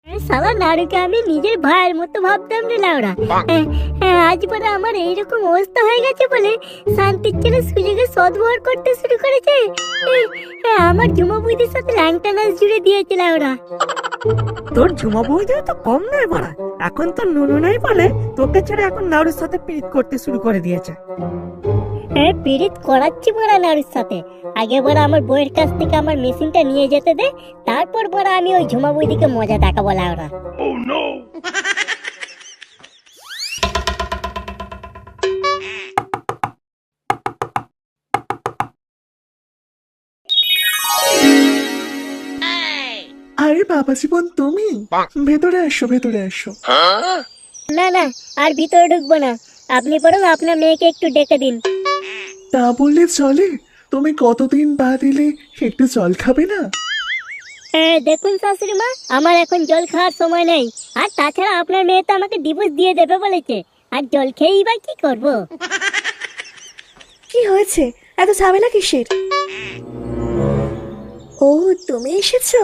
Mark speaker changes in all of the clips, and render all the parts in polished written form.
Speaker 1: সালা নাড়ুকে আমি নিজের ভাইয়ের মতো ভাবতাম রে লাউড়া। আজ পরে আমার এইরকম অবস্থা হয়ে গেছে বলে শান্তির ছেলে সুযোগে সদ্ব্যবহার করতে শুরু করেছে। আমার ঝুমা বৌদির সাথে ল্যাংটা নাচ জুড়ে দিয়েছে লাউড়া।
Speaker 2: তোর ঝুমা বৌদিও তো কম নয় মারা, এখন তো নুনু নাই বলে তোকে ছেড়ে এখন নাড়ুর সাথে পিরিত করতে শুরু করে দিয়েছে।
Speaker 1: পিরিত করাচ্ছি বড়া নাড়ুর সাথে। আগে বড়া আমার বউয়ের কাছ থেকে আমার মেশিনটা নিয়ে যেতে দে, তারপর বড়া আমি ওই ঝুমা বৌদিকে মজা দেখাবো লাউড়া।
Speaker 3: আরে বাবা জীবন, তুমি ভেতরে এসো, ভেতরে এসো।
Speaker 1: না না, আর ভিতরে ঢুকবো না, আপনি বরং আপনার মেয়েকে একটু ডেকে দিন।
Speaker 3: তা বললে চলে? তুমি কতদিন বাদ এলে, একটু জল খাবে না?
Speaker 1: দেখুন শাশুড়ি মা, আমার এখন জল খাওয়ার সময় নেই। আর তাছাড়া আপনার মেয়ে তো আমাকে ডিভোর্স দিয়ে দেবে বলেছে, আর জল খেয়েই বা কি করবো।
Speaker 4: কি হয়েছে, এত ঝামেলা কিসের? ও তুমি এসেছো,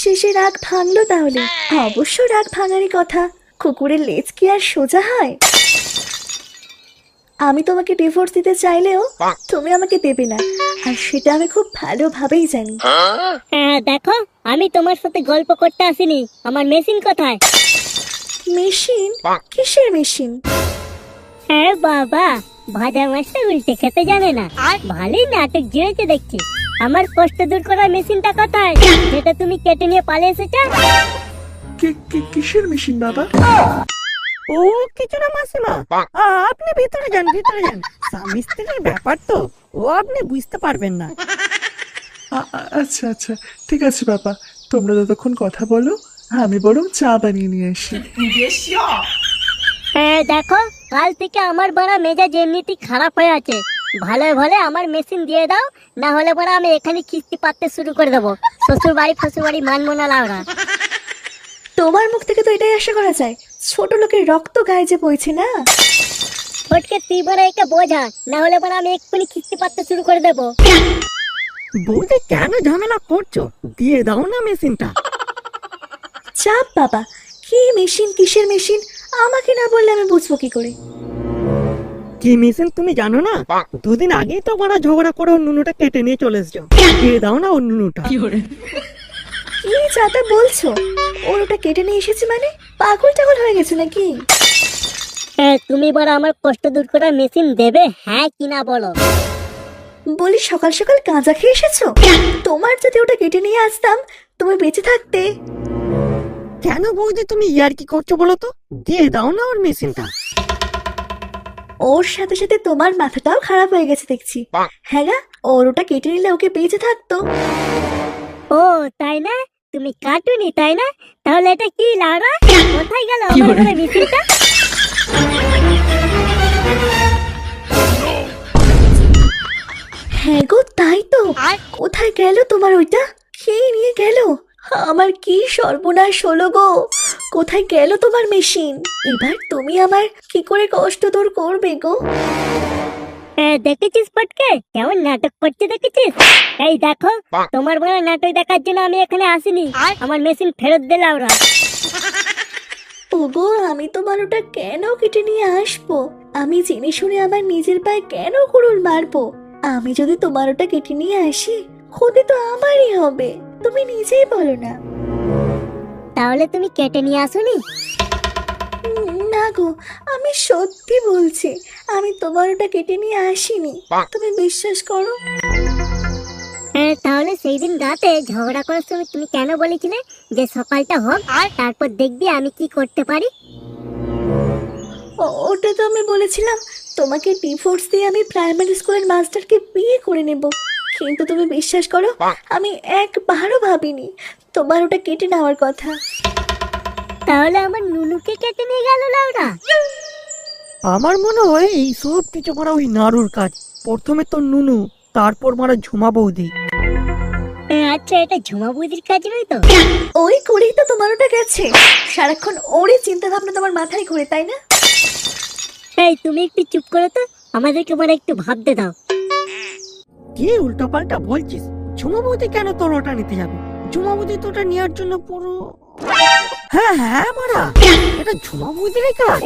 Speaker 4: শেষে রাগ ভাঙলো তাহলে? অবশ্য রাগ ভাঙারই কথা, কুকুরের লেজ কি আর সোজা হয়? আমি তোমাকে ডিভোর্স দিতে চাইলেও তুমি আমাকে দেবে না, আর সেটা আমি খুব ভালোভাবেই জানি।
Speaker 1: দেখো, আমি তোমার সাথে গল্প করতে আসিনি, আমার মেশিন কোথায়?
Speaker 4: মেশিন? কিসের মেশিন?
Speaker 1: বাবা, ভাজা মাছটা উল্টে খেতে জানে না, ভালোই নাটক জুড়েছে দেখছি। আমার কষ্ট দূর করার মেশিনটা কোথায়, যেটা তুমি কেটে নিয়ে পালিয়ে এসেছো?
Speaker 3: কিসের মেশিন বাবা?
Speaker 2: ও কিছু না মাসিমা, আপনি ভিতরে যান, ভিতরে যান। স্বামী স্ত্রীর ব্যাপার তো, ও আপনি বুঝতে পারবেন না।
Speaker 3: আচ্ছা আচ্ছা, ঠিক আছে বাবা, তোমরা যতক্ষণ কথা বলো, আমি বরং চা বানিয়ে নিয়ে আসি।
Speaker 1: দেখো, কাল থেকে আমার বড় মেজাজ এমনিতেই খারাপ হয়ে আছে। ভালো ভালো আমার মেশিন দিয়ে দাও, না হলে বড় আমি এখানে কিস্তি পাততে শুরু করে দেবো। শ্বশুর বাড়ি ফশুর বাড়ি মানবো না লাউড়া।
Speaker 4: তোমার মুখ থেকে তো এটাই আশা করা যায়, ছোট লোকের রক্ত গায়ে যে বইছে না।
Speaker 1: ফটকে তুই বড় একে বোঝা, না হলে বড় আমি এক্ষুনি কিস্তি পাততে শুরু করে দেবো।
Speaker 2: বৌদি কেন ঝামেলা করছো, দিয়ে দাও না মেশিনটা।
Speaker 4: চাপ বাবা, কি মেশিন, কিসের মেশিন, আমাকে না বললে আমি বুঝবো কি করে?
Speaker 2: কি মেশিন তুমি জানো না? দুদিন আগেই তো বড় ঝগড়া করে ওর নুনুটা কেটে নিয়ে চলে এসছো, দিয়ে দাও না ওর নুনুটা।
Speaker 4: কি চাটা বলছো? ওর ওটা কেটে নিয়ে এসেছি মানে পাগল টাগল হয়ে গেছে নাকি?
Speaker 1: তুমি বড় আমার কষ্ট দূর করার মেশিন দেবে, হ্যাঁ কিনা বলো?
Speaker 4: বলি সকাল সকাল গাঁজা খেয়ে এসেছো? তোমার যদি ওটা কেটে নিয়ে আসতাম, তুমি বেঁচে থাকতে।
Speaker 2: কেন বৌদি তুমি ইয়ার কি করছো বলো তো, দিয়ে দাও না ওর মেশিনটা।
Speaker 4: ওর সাথে সাথে তোমার মাথাটাও খারাপ হয়ে গেছে দেখছি। হ্যাঁ গা, ওর ওটা কেটে নিলে ওকে বেঁচে থাকতো।
Speaker 1: ও তাই না, তুমি কাটুনি তাই না? তাহলে এটা কি লাউড়া, কোথায় গেল আমার ঘরে মেশিনটা?
Speaker 4: হ্যাঁ গো, তাই তো। কোথায় গেল তোমার ওইটা? খেয়ে নিয়ে গেল। আমার কি সর্বনাশ হলো গো, কোথায় গেল তোমার মেশিন? এবার তুমি আমার কি করে কষ্ট দূর করবে গো?
Speaker 1: দেখেছিস পটকে, কেমন নাটক করছে দেখেছিস? এই দেখো, তোমার বড় নাটক দেখার জন্য আমি এখানে আসিনি, আমার মেশিন ফেরত দে লাউড়া।
Speaker 4: ওগো, আমি তোমার ওটা কেন কেটে নিয়ে আসবো? আমি জেনে শুনে আমার নিজের পায়ে কেন কুড়ুল মারবো? আমি যদি তোমার ওটা কেটে নিয়ে আসি, ক্ষতি তো আমারই হবে, তুমি নিজেই বলো না।
Speaker 1: তাহলে তুমি কেটে নিয়ে আসোনি?
Speaker 4: না গো, আমি সত্যি বলছি, আমি তোমার ওটা কেটে নিয়ে আসিনি, তুমি বিশ্বাস করো।
Speaker 1: তাহলে সেই দিন রাতে ঝগড়া করার সময় তুমি কেন বলেছিলে যে সকালটা হোক, আর তারপর দেখবি আমি কি করতে পারি?
Speaker 4: ওটা তো আমি বলেছিলাম তোমাকে ডিভোর্স দিয়ে আমি প্রাইমারি স্কুলের মাস্টারকে বিয়ে করে নেব, কিন্তু তুমি বিশ্বাস করো, আমি একবারও ভাবিনি তোমার ওটা কেটে নেওয়ার কথা।
Speaker 1: তাহলে আমার নুনুকে কেটে নিয়ে গেল লাউড়া।
Speaker 2: আমার মনে হয় এই সব কিছু মারা ওই নাড়ুর কাজ। প্রথমে তো নুনু, তারপর মারা ঝুমা বৌদি।
Speaker 1: আচ্ছা, এটা ঝুমা বৌদির কাজ নয় তো?
Speaker 4: ওই করেই তো তোমার ওটা গেছে, সারাক্ষণ ওরই চিন্তা ভাবনা তোমার মাথায় ঘুরে, তাই না?
Speaker 1: এই তুমি একটু চুপ করো তো, আমাদেরকে মানে একটু ভাবতে দাও।
Speaker 2: কি উল্টো পাল্টা বলছিস? ঝুমা বৌদি কেন তোর ওটা নিতে যাবে? ঝুমা বৌদি তো ওটা নেওয়ার জন্য পুরো হ্যাঁ হ্যাঁ মারা, এটা ঝুমা বৌদিরই কাজ।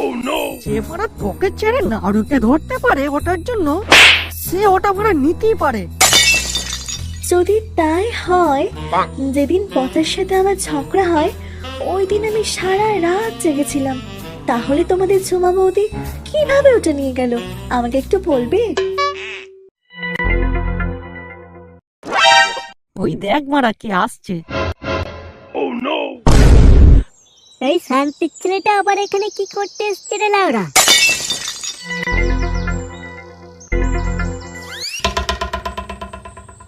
Speaker 2: যে মারা তোকে ছেড়ে নাড়ুকে ধরতে পারে ওটার জন্য, সে ওটা মারা নিতেই পারে।
Speaker 4: যদি তাই হয়, যেদিন পচার সাথে আমার ঝগড়া হয় ওই দিন আমি সারা রাত জেগেছিলাম। তাহলে তোমাদের ঝুমা বৌদি কিভাবে ওটা নিয়ে গেল আমাকে একটু বলবে?
Speaker 2: ওই দেখ মারা কে আসছে।
Speaker 1: এই শান্তির ছেলেটা আবার এখানে কি করতে এসছে রে লাউরা?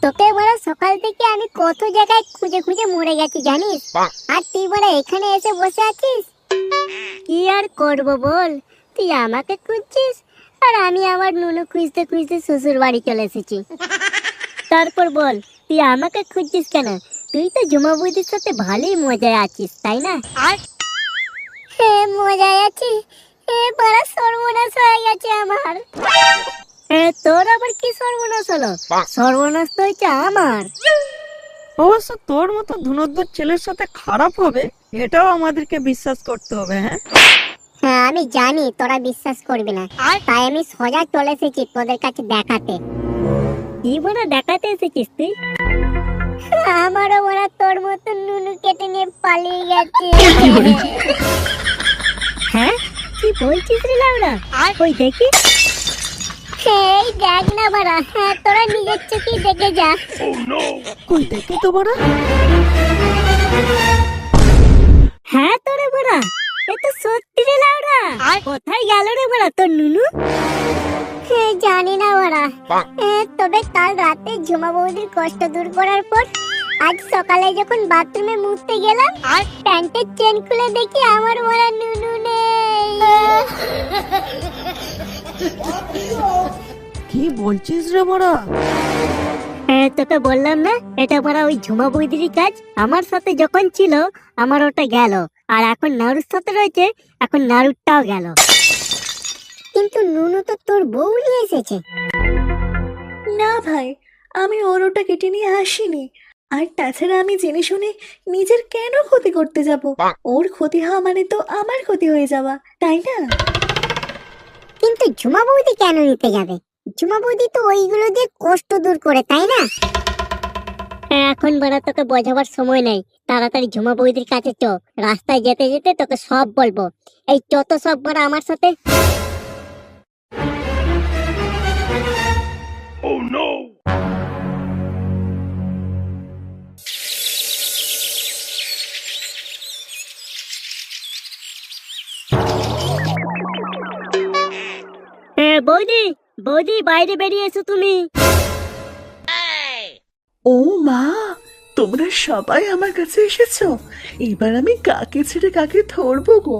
Speaker 1: তোকে বড় সকাল থেকে আমি কত জায়গায় খুঁজে খুঁজে মরে গেছি জানিস, আর তুই বড় এখানে এসে বসে আছিস। কি আর করব বল, তুই আমাকে খুঁজছিস আর আমি আমার নুনু খুঁজতে খুঁজতে শ্বশুর বাড়ি চলে এসেছি। তারপর বল, তুই আমাকে খুঁজছিস কেন? তুই তো ঝুমা বৌদির সাথে ভালোই মজায় আছিস তাই না? আর হ্যাঁ মজায় আছি, বড় সর্বনাশ হয়ে গেছে আমার। তোর আবার কি সর্বনাশ হলো? সর্বনাশ তো হয়েছে আমার।
Speaker 2: অবশ্য তোর মতো ধুনোদ্দর ছেলের সাথে খারাপ হবে এটাও আমাদেরকে বিশ্বাস করতে হবে। হ্যাঁ
Speaker 1: হ্যাঁ আমি জানি তোরা বিশ্বাস করবি না, তাই আমি সোজা চলে এসেছি তোদের কাছে দেখাতে। কি বলে দেখাতে এসেছিস তুই? আমারও ওরা তোর মতো নুনু কেটে নিয়ে পালিয়ে গেছে। হ্যাঁ কি বলছিস রে লাউরা? ওই দেখি। এই দেখ না বাড়া, হ্যাঁ তোরা নিজের চোখেই দেখে যা।
Speaker 2: কই দেখি তো মারা।
Speaker 1: হ্যাঁ তোরে বড়া, এ তো সত্যি রে লাউরা। কোথায় গেল রে বড়া তোর নুনু? জানি না বড়া, তবে কাল রাতে ঝুমা বৌদির কষ্ট দূর করার পর আজ সকালে যখন বাথরুমে মুছতে গেলাম আর প্যান্টের চেন খুলে দেখি আমার বড়া নুনু নেই।
Speaker 2: কি বলছিস রে মারা?
Speaker 1: তোকে বললাম না এটা বড়া ওই ঝুমা বৌদিরই কাজ। আমার সাথে যখন ছিল আমার ওটা গেল, আর এখন নাড়ুর সাথে রয়েছে, এখন নাড়ুরটাও গেল। কিন্তু নুনু তো তোর বউ নিয়ে এসেছে।
Speaker 4: না ভাই, আমি ওর ওটা কেটে নিয়ে আসিনি। আর তাছাড়া আমি জেনে শুনে নিজের কেন ক্ষতি করতে যাব? ওর ক্ষতি হওয়া মানে তো আমার ক্ষতি হয়ে যাওয়া, তাই না?
Speaker 1: কিন্তু ঝুমা বৌদি কেন নিতে যাবে? ঝুমা বৌদি তো ওইগুলো দিয়ে কষ্ট দূর করে, তাই না? এখন বড় তোকে বোঝাবার সময় নেই, তাড়াতাড়ি ঝুমা বৌদির কাছে চ। রাস্তায় যেতে যেতে তোকে সব বলবো। এই যত সব বড় আমার সাথে। বৌদি বৌদি বাইরে বেরিয়ে এসো তুমি।
Speaker 3: ও মা, তোমরা সবাই আমার কাছে এসেছো। এবার আমি কাকে ছেড়ে কাকে ধরবো গো?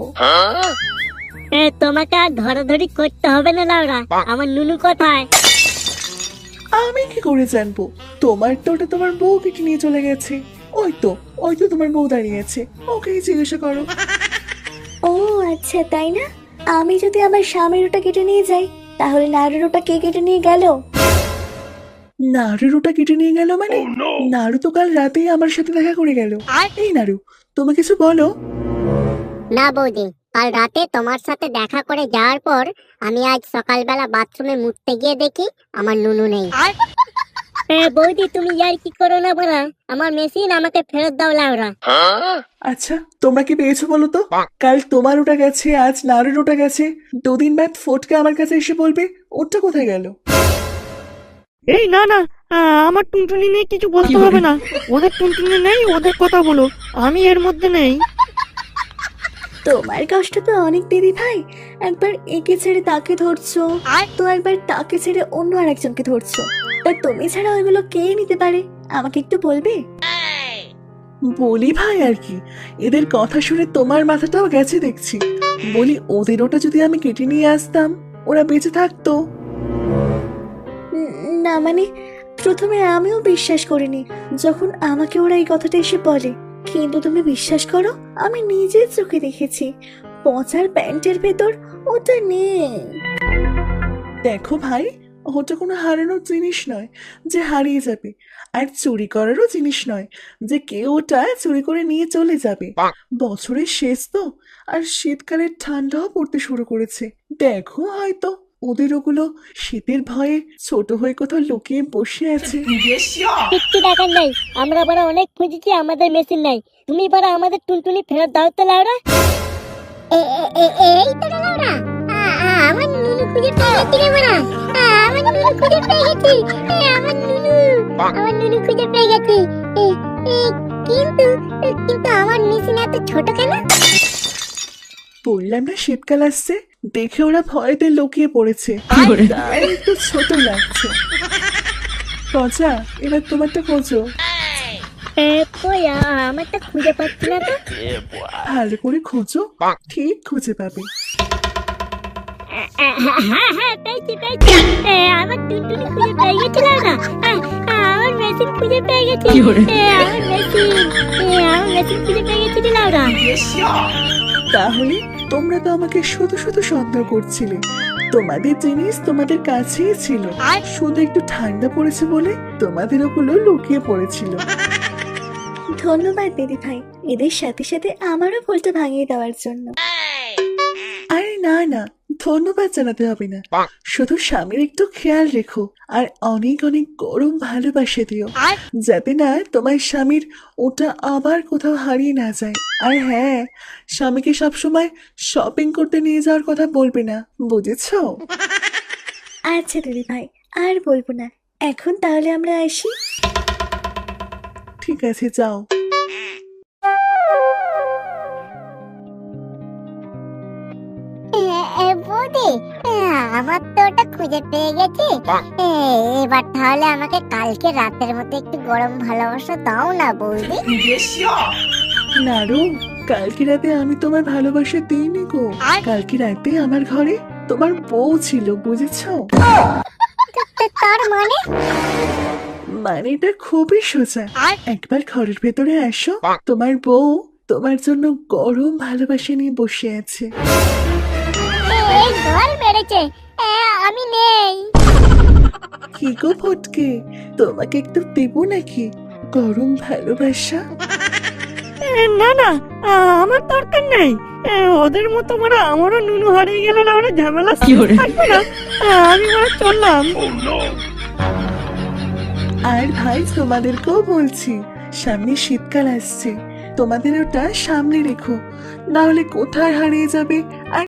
Speaker 1: তোমাকে আর ধরাধরি করতে হবে না লাউরা। আমার নুনু কোথায়?
Speaker 3: আমি কি করে জানবো? তোমার তো ওটা তোমার বউ কেটে নিয়ে চলে গেছে। ওই তো তোমার বউ দাঁড়িয়ে আছে, ওকেই জিজ্ঞাসা করো।
Speaker 4: ও আচ্ছা, তাই না? আমি যদি আমার স্বামীর ওটা কেটে নিয়ে যাই, তাহলে নাড়ুর ওটা কে কেটে নিয়ে গেল?
Speaker 3: নাড়ুর ওটা কেটে নিয়ে গেল মানে? নাড়ু তো কাল রাতেই আমার সাথে দেখা করে গেল। এই নাড়ু, তুমি কিছু বলো।
Speaker 1: না বৌদি, কাল রাতে তোমার সাথে দেখা করে যাওয়ার পর আমি আজ সকালবেলা বাথরুমে মুছতে গিয়ে দেখি আমার নুনু নেই। বৌদি তুমি আর কি করো না বলা, আমার মেশিন আমাকে ফেরত দাও লাউরা।
Speaker 3: আচ্ছা তোমরা কি পেয়েছো বলো তো? কাল তোমার ওটা গেছে, আজ নাড়ুর ওটা গেছে, দুদিন বাদ ফটকে আমার কাছে এসে বলবে ওটা কোথায় গেল।
Speaker 2: এই না না, আমার টুনটুনি নিয়ে কিছু বলতে হবে না। ওদের টুনটুনি নেই, ওদের কথা বলো, আমি এর মধ্যে নেই।
Speaker 4: তোমার কষ্ট তো অনেক দিদি ভাই। একবার একে ছেড়ে তাকে ধরছো, আর তো একবার তাকে ছেড়ে অন্য আরেকজনকে ধরছো। তা তুমি ছাড়া ওইগুলো কে নিতে পারে আমাকে একটু বলবে?
Speaker 3: বলি ভাই আর কি, এদের কথা শুনে তোমার মাথাটাও গেছে দেখছি। বলি ওদের ওটা যদি আমি কেটে নিয়ে আসতাম, ওরা বেঁচে থাকতো।
Speaker 4: না মানে, প্রথমে আমিও বিশ্বাস করিনি যখন আমাকে ওরা এই কথাটা এসে বলে। কিন্তু তুমি বিশ্বাস করো, আমি নিজের চোখে দেখেছি পচার প্যান্টের ভেতর ওটা নেই।
Speaker 3: দেখো ভাই, ওটা কোনো হারানোর জিনিস নয় যে হারিয়ে যাবে, আর চুরি করারও জিনিস নয় যে কেউ ওটা চুরি করে নিয়ে চলে যাবে। বছরের শেষ তো, আর শীতকালের ঠান্ডাও পড়তে শুরু করেছে। দেখো হয়তো ওদের ওগুলো শীতের ভয়ে ছোট হয়ে কোথাও লুকিয়ে বসে আছে।
Speaker 1: কিচ্ছু দেখার নাই, আমরা বড় অনেক খুঁজেছি, আমাদের মেশিন নাই। তুমি বড় আমাদের টুনটুনি ফেরত দাও তো লাউরা। এই তো লাউরা, আমার নুনু খুঁজে পেয়ে গেছি রে বড়া, আমার নুনু খুঁজে পেয়ে গেছি, আমার নুনু খুঁজে পেয়ে গেছি। কিন্তু কিন্তু আমার মেশিন এত ছোট কেন?
Speaker 3: বললাম না শীতকাল আসছে, দেখে ওরা ভয়েতে লুকিয়ে পড়েছে, তাই একটু ছোট লাগছে। পচা, এবার তোমারটা খোঁজো।
Speaker 1: কই আমারটা খুঁজে পাচ্ছি না তো।
Speaker 3: ভালো করে খোঁজো, ঠিক খুঁজে পাবে।
Speaker 1: হ্যাঁ পেয়েছি পেয়েছি, আমার টুনটুনি খুঁজে পেয়ে গেছিলাম না, আমার মেশিন খুঁজে পেয়ে গেছি, আমার মেশিন খুঁজে পেয়ে গেছি লাউরা।
Speaker 3: তাহলে তোমরা তো আমাকে শুধু শুধু সন্দেহ করছিলে, তোমাদের জিনিস তোমাদের কাছেই ছিল, শুধু একটু ঠান্ডা পড়েছে বলে তোমাদের ওগুলো লুকিয়ে পড়েছিল।
Speaker 4: ধন্যবাদ দিদি ভাই, এদের সাথে সাথে আমারও ভুলটা ভাঙিয়ে দেওয়ার জন্য।
Speaker 3: আরে না না, ধন্যবাদ জানাতে হবে না, শুধু স্বামীর একটু খেয়াল রেখো, আর অনেক অনেক গরম ভালোবাসা দিও, যাতে না তোমার স্বামীর ওটা আবার কোথাও হারিয়ে না যায়। আর হ্যাঁ, স্বামীকে সবসময় শপিং করতে নিয়ে যাওয়ার কথা বলবে না, বুঝেছো?
Speaker 4: আচ্ছা দিদি ভাই, আর বলবো না। এখন তাহলে আমরা আসি।
Speaker 3: ঠিক আছে, যাও।
Speaker 1: বৌদি, আমার তো ওটা খুঁজে পেয়ে গেছি, এবার তাহলে আমাকে কালকে রাতের মধ্যে একটু গরম ভালোবাসা দাও না বৌদি।
Speaker 3: নারু, কালকে রাতে আমি তোমার ভালোবাসা দিইনি গো, কালকে রাতে আমার ঘরে তোমার বউ ছিল, বুঝেছো?
Speaker 1: তার মানে?
Speaker 3: মানেটা খুবই সোজা। একবার ঘরের ভেতরে আসো, তোমার বউ তোমার জন্য গরম ভালোবাসা নিয়ে বসে আছে।
Speaker 1: এই ঘর বেড়েছে, আমি নেই।
Speaker 3: কি গো ফটকে, তোমাকে একটু দেবো নাকি গরম ভালোবাসা?
Speaker 2: না না, আমার দরকার নেই। ওদের মতো মানে আমারও নুনু হারিয়ে গেলে না, ওরা ঝামেলা থাকবে না। আমি মানে চললাম।
Speaker 3: আর ভাই, তোমাদেরকেও বলছি, সামনে শীতকাল আসছে, তোমাদের ওটা সামনে রেখো, না হলে কোথায় হারিয়ে যাবে আর